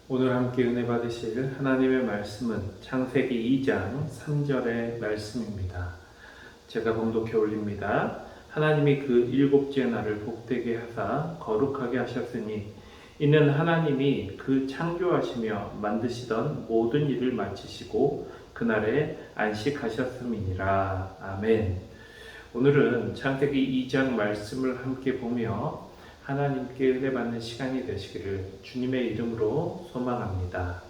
오늘 함께 은혜 받으실 하나님의 말씀은 창세기 2장 3절의 말씀입니다. 제가 봉독해 올립니다. 하나님이 그 일곱째 날을 복되게 하사 거룩하게 하셨으니 이는 하나님이 그 창조하시며 만드시던 모든 일을 마치시고 그날에 안식하셨음이니라. 아멘. 오늘은 창세기 2장 말씀을 함께 보며 하나님께 은혜 받는 시간이 되시기를 주님의 이름으로 소망합니다.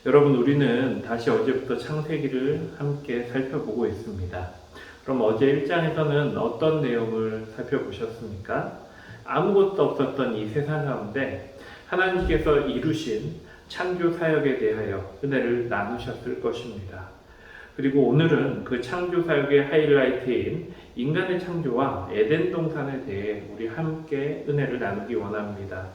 여러분, 우리는 다시 어제부터 창세기를 함께 살펴보고 있습니다. 그럼 어제 1장에서는 어떤 내용을 살펴보셨습니까? 아무것도 없었던 이 세상 가운데 하나님께서 이루신 창조 사역에 대하여 은혜를 나누셨을 것입니다. 그리고 오늘은 그 창조 사역의 하이라이트인 인간의 창조와 에덴 동산에 대해 우리 함께 은혜를 나누기 원합니다.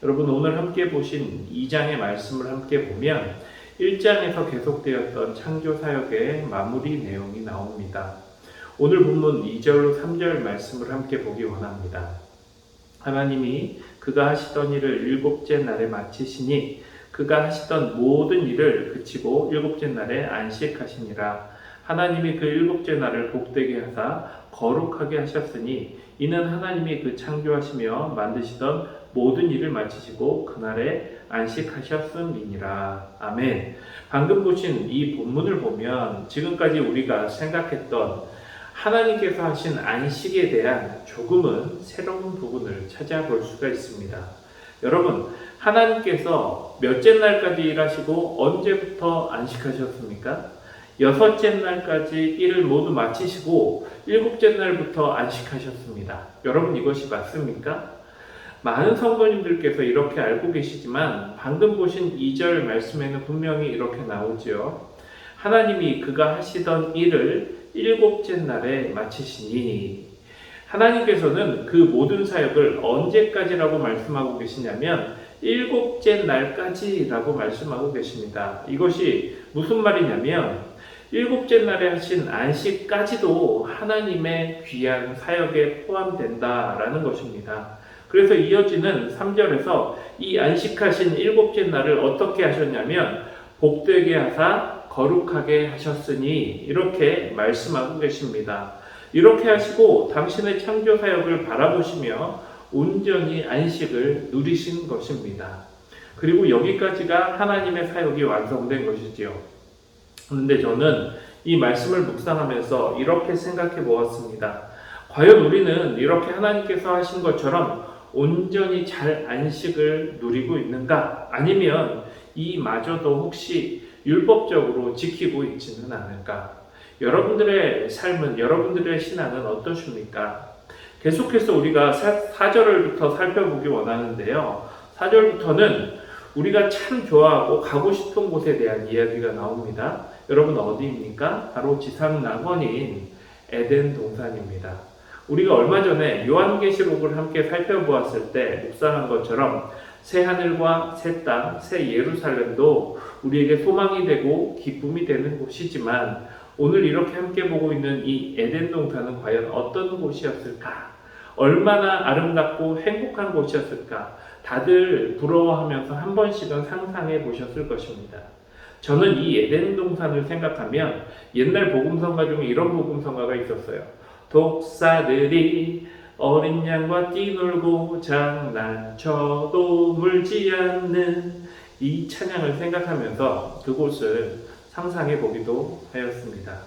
여러분, 오늘 함께 보신 2장의 말씀을 함께 보면 1장에서 계속되었던 창조 사역의 마무리 내용이 나옵니다. 오늘 본문 2절로 3절 말씀을 함께 보기 원합니다. 하나님이 그가 하시던 일을 일곱째 날에 마치시니 그가 하시던 모든 일을 그치고 일곱째 날에 안식하시니라. 하나님이 그 일곱째 날을 복되게 하사 거룩하게 하셨으니 이는 하나님이 그 창조하시며 만드시던 모든 일을 마치시고 그날에 안식하셨음이니라. 아멘. 방금 보신 이 본문을 보면 지금까지 우리가 생각했던 하나님께서 하신 안식에 대한 조금은 새로운 부분을 찾아볼 수가 있습니다. 여러분, 하나님께서 몇째 날까지 일하시고 언제부터 안식하셨습니까? 여섯째 날까지 일을 모두 마치시고 일곱째 날부터 안식하셨습니다. 여러분, 이것이 맞습니까? 많은 성도님들께서 이렇게 알고 계시지만 방금 보신 2절 말씀에는 분명히 이렇게 나오죠. 하나님이 그가 하시던 일을 일곱째 날에 마치시니, 하나님께서는 그 모든 사역을 언제까지라고 말씀하고 계시냐면 일곱째 날까지라고 말씀하고 계십니다. 이것이 무슨 말이냐면 일곱째 날에 하신 안식까지도 하나님의 귀한 사역에 포함된다라는 것입니다. 그래서 이어지는 3절에서 이 안식하신 일곱째 날을 어떻게 하셨냐면 복되게 하사 거룩하게 하셨으니 이렇게 말씀하고 계십니다. 이렇게 하시고 당신의 창조 사역을 바라보시며 온전히 안식을 누리신 것입니다. 그리고 여기까지가 하나님의 사역이 완성된 것이지요. 그런데 저는 이 말씀을 묵상하면서 이렇게 생각해 보았습니다. 과연 우리는 이렇게 하나님께서 하신 것처럼 온전히 잘 안식을 누리고 있는가? 아니면 이마저도 혹시 율법적으로 지키고 있지는 않을까? 여러분들의 삶은, 여러분들의 신앙은 어떠십니까? 계속해서 우리가 4절부터 살펴보기 원하는데요. 4절부터는 우리가 참 좋아하고 가고 싶은 곳에 대한 이야기가 나옵니다. 여러분, 어디입니까? 바로 지상 낙원인 에덴 동산입니다. 우리가 얼마 전에 요한계시록을 함께 살펴보았을 때 묵상한 것처럼 새 하늘과 새 땅, 새 예루살렘도 우리에게 소망이 되고 기쁨이 되는 곳이지만 오늘 이렇게 함께 보고 있는 이 에덴 동산은 과연 어떤 곳이었을까? 얼마나 아름답고 행복한 곳이었을까? 다들 부러워하면서 한 번씩은 상상해 보셨을 것입니다. 저는 이 에덴 동산을 생각하면 옛날 복음성가 중에 이런 복음성가가 있었어요. 독사들이 어린 양과 뛰놀고 장난쳐도 물지 않는 이 찬양을 생각하면서 그곳을 상상해 보기도 하였습니다.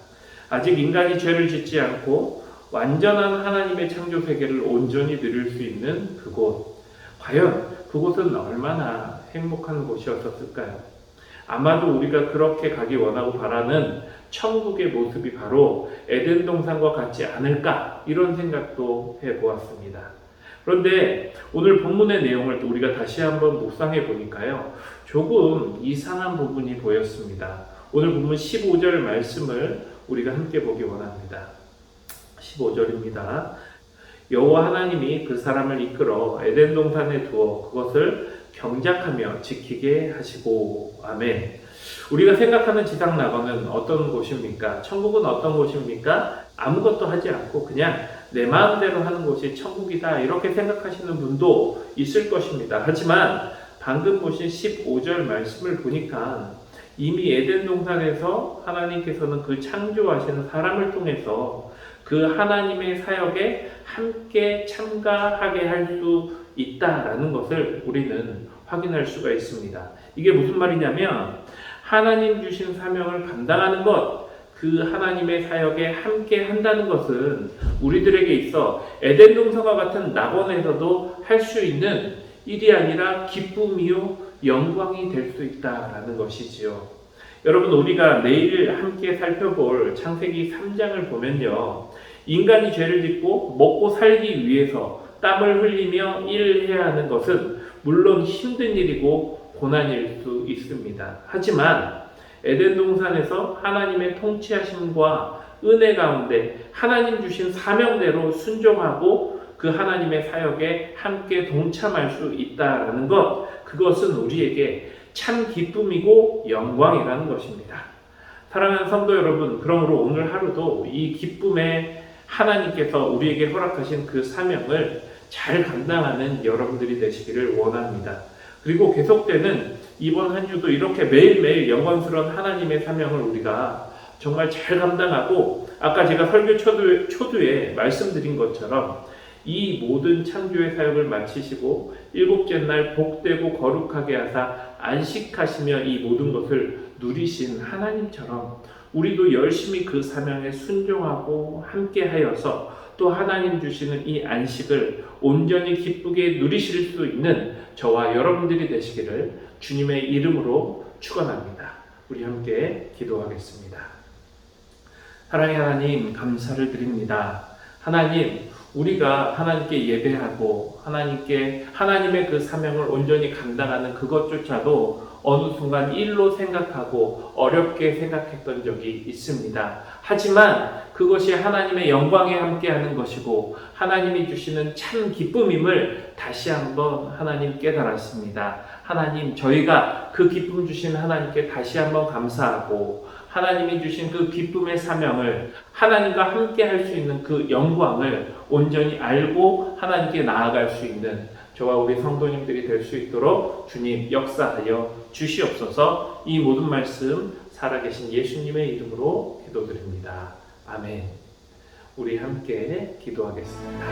아직 인간이 죄를 짓지 않고 완전한 하나님의 창조 세계를 온전히 누릴 수 있는 그곳, 과연 그곳은 얼마나 행복한 곳이었을까요? 아마도 우리가 그렇게 가기 원하고 바라는 천국의 모습이 바로 에덴 동산과 같지 않을까, 이런 생각도 해보았습니다. 그런데 오늘 본문의 내용을 또 우리가 다시 한번 묵상해 보니까요, 조금 이상한 부분이 보였습니다. 오늘 본문 15절 말씀을 우리가 함께 보기 원합니다. 15절입니다. 여호와 하나님이 그 사람을 이끌어 에덴 동산에 두어 그것을 경작하며 지키게 하시고. 아멘. 우리가 생각하는 지상 낙원은 어떤 곳입니까? 천국은 어떤 곳입니까? 아무것도 하지 않고 그냥 내 마음대로 하는 곳이 천국이다, 이렇게 생각하시는 분도 있을 것입니다. 하지만 방금 보신 15절 말씀을 보니까 이미 에덴 동산에서 하나님께서는 그 창조하시는 사람을 통해서 그 하나님의 사역에 함께 참가하게 할 수 있다라는 것을 우리는 확인할 수가 있습니다. 이게 무슨 말이냐면 하나님 주신 사명을 감당하는 것, 그 하나님의 사역에 함께 한다는 것은 우리들에게 있어 에덴 동산과 같은 낙원에서도 할 수 있는 일이 아니라 기쁨이요 영광이 될 수 있다라는 것이지요. 여러분, 우리가 내일 함께 살펴볼 창세기 3장을 보면요, 인간이 죄를 짓고 먹고 살기 위해서 땀을 흘리며 일을 해야 하는 것은 물론 힘든 일이고 고난일 수 있습니다. 하지만 에덴 동산에서 하나님의 통치하심과 은혜 가운데 하나님 주신 사명대로 순종하고 그 하나님의 사역에 함께 동참할 수 있다라는 것, 그것은 우리에게 참 기쁨이고 영광이라는 것입니다. 사랑하는 성도 여러분, 그러므로 오늘 하루도 이 기쁨에 하나님께서 우리에게 허락하신 그 사명을 잘 감당하는 여러분들이 되시기를 원합니다. 그리고 계속되는 이번 한 주도 이렇게 매일매일 영광스러운 하나님의 사명을 우리가 정말 잘 감당하고, 아까 제가 설교 초두에 말씀드린 것처럼 이 모든 창조의 사역을 마치시고 일곱째 날 복되고 거룩하게 하사 안식하시며 이 모든 것을 누리신 하나님처럼 우리도 열심히 그 사명에 순종하고 함께 하여서 또 하나님 주시는 이 안식을 온전히 기쁘게 누리실 수 있는 저와 여러분들이 되시기를 주님의 이름으로 축원합니다. 우리 함께 기도하겠습니다. 사랑의 하나님, 감사를 드립니다. 하나님, 우리가 하나님께 예배하고 하나님의 그 사명을 온전히 감당하는 그것조차도 어느 순간 일로 생각하고 어렵게 생각했던 적이 있습니다. 하지만 그것이 하나님의 영광에 함께하는 것이고 하나님이 주시는 참 기쁨임을 다시 한번 하나님 깨달았습니다. 하나님, 저희가 그 기쁨 주신 하나님께 다시 한번 감사하고 하나님이 주신 그 기쁨의 사명을 하나님과 함께 할 수 있는 그 영광을 온전히 알고 하나님께 나아갈 수 있는 저와 우리 성도님들이 될 수 있도록 주님 역사하여 주시옵소서. 이 모든 말씀 살아계신 예수님의 이름으로 기도드립니다. 아멘. 우리 함께 기도하겠습니다.